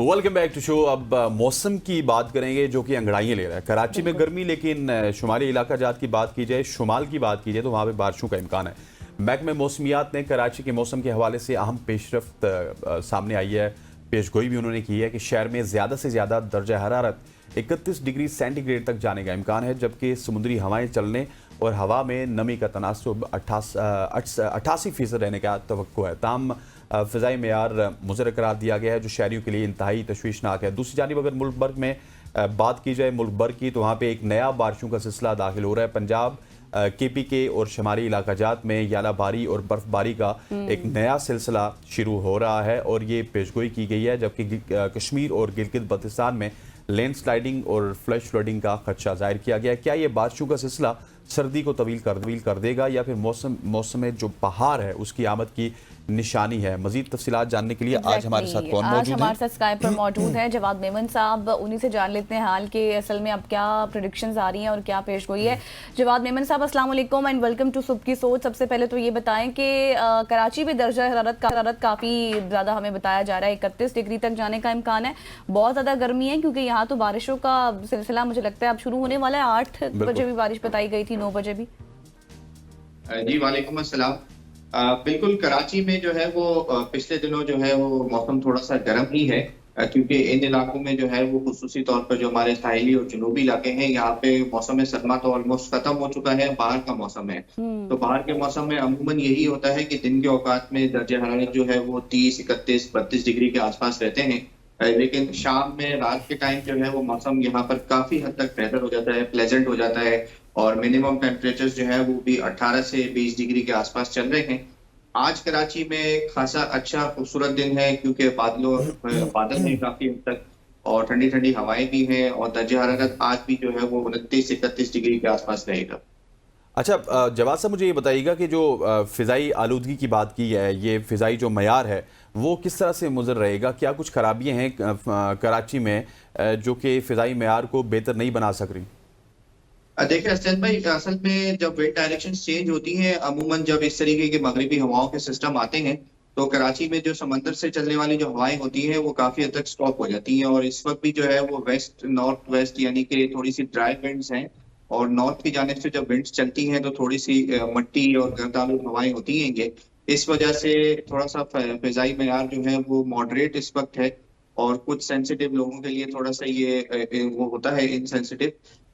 Welcome back to show. अब मौसम की बात करेंगे जो कि अंगड़ाइयाँ ले रहा है। कराची में गर्मी, लेकिन शुमाली इलाका जात की बात की जाए, शुमाल की बात की जाए तो वहाँ पे बारिशों का इम्कान है। महकमे मौसमियात ने कराची के मौसम के हवाले से अहम पेशरफ्त सामने आई है। पेशगोई भी उन्होंने की है कि शहर में ज़्यादा से ज़्यादा दर्जा हरारत 31 डिग्री सेंटीग्रेड तक जाने का इम्कान है, जबकि समुद्री हवाएँ चलने और हवा में नमी का तनासुब 88% रहने का तवक्को है। ताम फ़िज़ाई मेयार मुज़र करार दिया गया है, जो शहरियों के लिए इंतहाई तशवीशनाक है। दूसरी जानिब अगर मुल्क भर में बात की जाए, मुल्क भर की, तो वहाँ पे एक नया बारिशों का सिलसिला दाखिल हो रहा है। पंजाब, KPK और शुमाली इलाका जात में यालाबारी और बर्फबारी का एक नया सिलसिला शुरू हो रहा है और ये पेशगोई की गई है, जबकि कश्मीर और गिलगित बल्तिस्तान में लैंडस्लाइडिंग और फ्लैश फ्लडिंग का खदशा जाहिर किया गया है। क्या ये बारिशों का सिलसिला सर्दी को तवील कर देगा या फिर मौसम में जो बहार है उसकी आमद की निशानी है? मजीद तफसीलात जानने के लिए आज हमारे साथ कौन मौजूद है? हमारे साथ स्काइप पर मौजूद है जवाद मेमन साहब। उन्हीं से जान लेते हैं हाल के असल में अब क्या प्रेडिक्शंस आ रही हैं और क्या पेशगोई है। जवाद मेमन साहब, अस्सलाम वालेकुम एंड वेलकम टू सुबह की सोच। सबसे पहले तो ये बताएं कि कराची में दर्जा हरारत काफ़ी ज़्यादा हमें बताया जा रहा है, 31 डिग्री तक जाने का इम्कान है। बहुत ज़्यादा गर्मी है क्योंकि यहाँ तो बारिशों का सिलसिला मुझे लगता है अब शुरू होने वाला है। 8 बजे भी बारिश बताई गई थी, 9 बजे भी। जी वालेकुम अस्सलाम। बिल्कुल, कराची में जो है वो पिछले दिनों जो है वो मौसम थोड़ा सा गर्म ही है, क्योंकि इन इलाकों में जो है वो खुसूसी तौर पर जो हमारे साहिली और जनूबी इलाके हैं, यहाँ पे मौसम सरमा तो ऑलमोस्ट खत्म हो चुका है। बाहर का मौसम है, तो बाहर के मौसम में अमूमन यही होता है कि दिन के औकात में दर्जे हरारत जो है वो 30, 31, 32 डिग्री के आसपास रहते हैं, लेकिन शाम में, रात के टाइम जो है वो मौसम यहाँ पर काफी हद तक बेहतर हो जाता है, प्लेजेंट हो जाता है और मिनिमम टेम्परेचर जो है वो भी 18 से 20 डिग्री के आसपास चल रहे हैं। आज कराची में खासा अच्छा खूबसूरत दिन है क्योंकि बादल हैं काफी हद तक और ठंडी ठंडी हवाएं भी हैं और दर्जा हरारत आज भी जो है वो 29 से 31 डिग्री के आसपास रहेगा। अच्छा जवाद साहब, मुझे ये बताइएगा कि जो फ़िज़ाई आलूदगी की बात की है, ये फ़िज़ाई जो मयार है वो किस तरह से मुज़र रहेगा? क्या कुछ खराबियाँ हैं कराची में जो कि फ़िज़ाई मयार को बेहतर नहीं बना सक रही? देखिए असद भाई, असल में जब विंड डायरेक्शन चेंज होती हैं, अमूमन जब इस तरीके के मगरिबी हवाओं के सिस्टम आते हैं, तो कराची में जो समंदर से चलने वाली जो हवाएं होती हैं वो काफी हद तक स्टॉप हो जाती हैं और इस वक्त भी जो है वो वेस्ट नॉर्थ वेस्ट यानी कि थोड़ी सी ड्राई विंड्स हैं और नॉर्थ की जानिब से जब विंड्स चलती हैं तो थोड़ी सी मट्टी और गर्दालू हवाएं होती हैं। ये इस वजह से थोड़ा सा फिजाई मेयार जो है वो मॉडरेट इस वक्त है और कुछ सेंसिटिव लोगों के लिए थोड़ा सा ये वो होता है इनसेंसिटिव,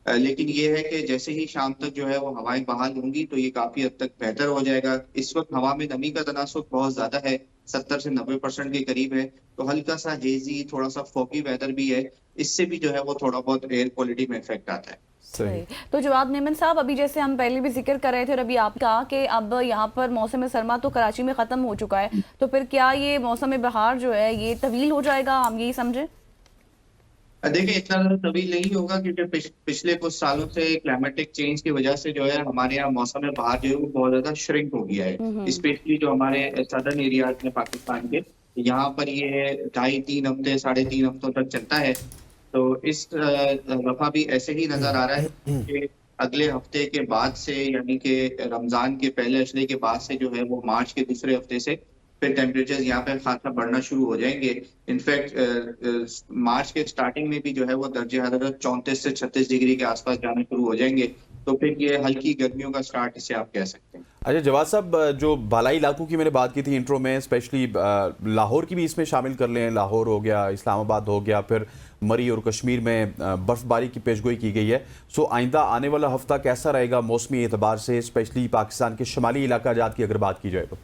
लेकिन ये है कि जैसे ही शाम तक जो है वो हवाएं बहाल होंगी तो ये काफी हद तक बेहतर हो जाएगा। इस वक्त हवा में नमी का तनासुब बहुत ज्यादा है, 70 से 90% के करीब है, तो हल्का सा हेजी, थोड़ा सा फॉगी वेदर भी है। इससे भी जो है वो थोड़ा बहुत एयर क्वालिटी में इफेक्ट आता है। सही। तो जवाद मेमन साहब, अभी जैसे हम पहले भी जिक्र कर रहे थे और अभी आप कहा कि अब यहाँ पर मौसम सरमा तो कराची में खत्म हो चुका है, तो फिर क्या ये मौसम बहार जो है ये तवील हो जाएगा, हम यही समझे? देखिए, इतना ज्यादा तवील नहीं होगा क्योंकि पिछले कुछ सालों से क्लाइमेटिक चेंज की वजह से जो है हमारे यहाँ मौसम बहार जो है वो बहुत ज्यादा श्रिंक हो गया है, स्पेशली जो हमारे सदर्न एरियाज में पाकिस्तान के, यहाँ पर ये 2.5-3 हफ्ते, 3.5 हफ्तों तक चलता है। तो इस दफा भी ऐसे ही नजर आ रहा है कि अगले हफ्ते के बाद से, यानी कि रमजान के पहले अशरे के बाद से जो है वो मार्च के दूसरे हफ्ते से फिर टेम्परेचर यहाँ पे खासा बढ़ना शुरू हो जाएंगे। इनफैक्ट मार्च के स्टार्टिंग में भी जो है वो दर्जे हरारत 34 से 36 डिग्री के आसपास जाना शुरू हो जाएंगे, तो फिर ये हल्की गर्मियों का स्टार्ट इसे आप कह सकते हैं। अच्छा जवाद साहब, जो बालाई इलाकों की मैंने बात की थी इंट्रो में, स्पेशली लाहौर की भी इसमें शामिल कर लें। लाहौर हो गया, इस्लामाबाद हो गया, फिर मरी और कश्मीर में बर्फबारी की पेशगोई की गई है। सो आइंदा आने वाला हफ्ता कैसा रहेगा मौसमी एतबार से, स्पेशली पाकिस्तान के शुमाली इलाका जात की अगर बात की जाए तो?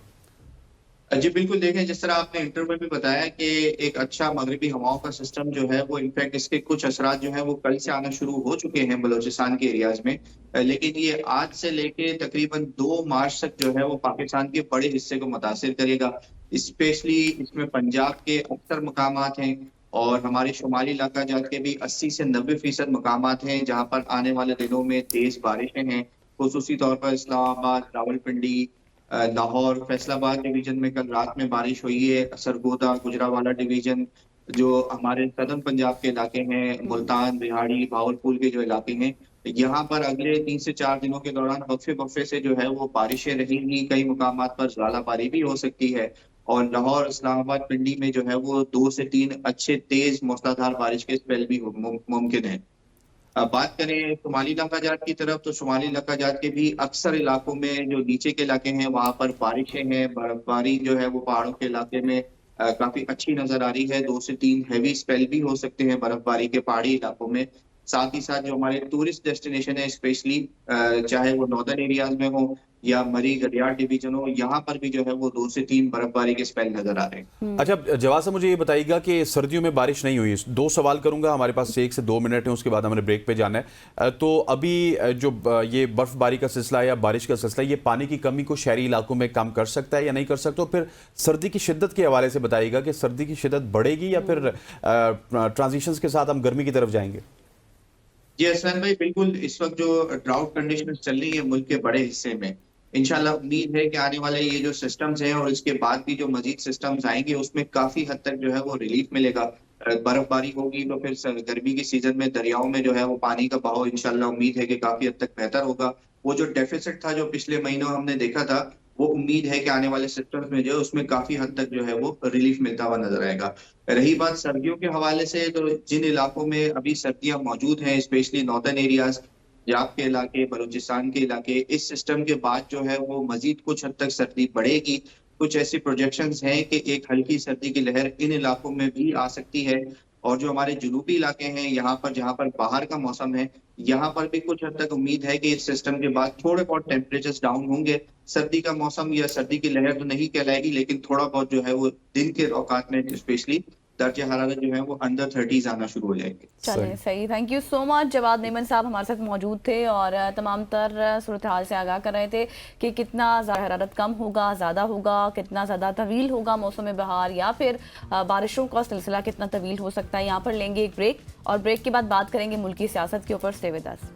जी बिल्कुल, देखें जिस तरह आपने इंटरव्यू में भी बताया कि एक अच्छा मगरबी हवाओं का सिस्टम जो है वो इनफैक्ट इसके कुछ असरात जो है वो कल से आना शुरू हो चुके हैं बलोचिस्तान के एरियाज में, लेकिन ये आज से लेके तकरीबन 2 मार्च तक जो है वो पाकिस्तान के बड़े हिस्से को मुतासिर करेगा। स्पेशली इसमें पंजाब के अक्सर मकामात हैं और हमारे शुमाली इलाका जात के भी 80 से 90% मकामात हैं जहाँ पर आने वाले दिनों में तेज बारिशें हैं, खुसूसी तौर पर इस्लामाबाद, रावलपिंडी, लाहौर, फैसलाबाद डिवीजन में कल रात में बारिश हुई है। सरगोदा, गुजरावाला डिवीजन, जो हमारे सदर्न पंजाब के इलाके हैं, मुल्तान, रिहाड़ी, भावलपुर के जो इलाके हैं, यहाँ पर अगले 3 से 4 दिनों के दौरान वक्फे वक्फे से जो है वो बारिशें रहेंगी। कई मुकामात पर ज्वालाबारी भी हो सकती है और लाहौर, इस्लामाबाद, पिंडी में जो है वो 2 से 3 अच्छे तेज मूसलाधार बारिश के स्पेल भी मुमकिन है। अब बात करें शुमाली इलाका जात की तरफ, तो शुमाली इलाका जात के भी अक्सर इलाकों में जो नीचे के इलाके हैं वहां पर बारिशें हैं, बर्फबारी जो है वो पहाड़ों के इलाके में काफी अच्छी नजर आ रही है। 2 से 3 हैवी स्पेल भी हो सकते हैं बर्फबारी के पहाड़ी इलाकों में। साथ ही साथ जो हमारे टूरिस्ट डेस्टिनेशन है स्पेशली, चाहे वो नॉर्दर्न एरियाज में हो या मरी गलियार डिवीजन हो, यहाँ पर भी जो है वो 2 से 3 बर्फबारी के स्पेल नजर आ रहे हैं। अच्छा जवाब साहब, मुझे ये बताइएगा कि सर्दियों में बारिश नहीं हुई। 2 सवाल करूंगा, हमारे पास 1 से 2 मिनट है, उसके बाद हमें ब्रेक पे जाना है। तो अभी जो ये बर्फबारी का सिलसिला या बारिश का सिलसिला, ये पानी की कमी को शहरी इलाकों में कम कर सकता है या नहीं कर सकता? फिर सर्दी की शिद्दत के हवाले से बताइएगा कि सर्दी की शिद्दत बढ़ेगी या फिर ट्रांजिशंस के साथ हम गर्मी की तरफ जाएंगे? जी हसन भाई, बिल्कुल इस वक्त जो ड्राउट कंडीशन चल रही है मुल्क के बड़े हिस्से में, इंशाल्लाह उम्मीद है कि आने वाले ये जो सिस्टम्स हैं और इसके बाद भी जो मजीद सिस्टम्स आएंगे उसमें काफी हद तक जो है वो रिलीफ मिलेगा। बर्फबारी होगी तो फिर गर्मी की सीजन में दरियाओं में जो है वो पानी का बहाव इंशाल्लाह उम्मीद है कि काफी हद तक बेहतर होगा। वो जो डेफिसिट था जो पिछले महीनों हमने देखा था, वो उम्मीद है कि आने वाले सिस्टम्स में जो है उसमें काफी हद तक जो है वो रिलीफ मिलता हुआ नजर आएगा। रही बात सर्दियों के हवाले से, तो जिन इलाकों में अभी सर्दियां मौजूद हैं स्पेशली नॉर्दर्न एरियाज, पंजाब के इलाके, बलूचिस्तान के इलाके, इस सिस्टम के बाद जो है वो मजीद कुछ हद तक सर्दी बढ़ेगी। कुछ ऐसी प्रोजेक्शंस हैं कि एक हल्की सर्दी की लहर इन इलाकों में भी आ सकती है। और जो हमारे जुनूबी इलाके हैं यहाँ पर, जहाँ पर बाहर का मौसम है, यहाँ पर भी कुछ हद तक उम्मीद है कि इस सिस्टम के बाद थोड़े बहुत टेम्परेचर्स डाउन होंगे। सर्दी का मौसम या सर्दी की लहर तो नहीं कहलाएगी, लेकिन थोड़ा बहुत जो है वो दिन के औकात में स्पेशली दर्जे हरारत जो है वो अंडर 30s आना शुरू हो जाएंगे। चलिए सही, thank you so much. Jawad Memon sahab हमारे साथ मौजूद थे और तमाम तर सूरत हाल से आगाह कर रहे थे कि कितना हरारत कम होगा, ज़्यादा होगा, कितना ज़्यादा तवील होगा मौसम बहार, या फिर बारिशों का सिलसिला कितना तवील हो सकता है। यहाँ पर लेंगे एक ब्रेक और ब्रेक के बाद बात करेंगे मुल्की सियासत के ऊपर। Stay with us.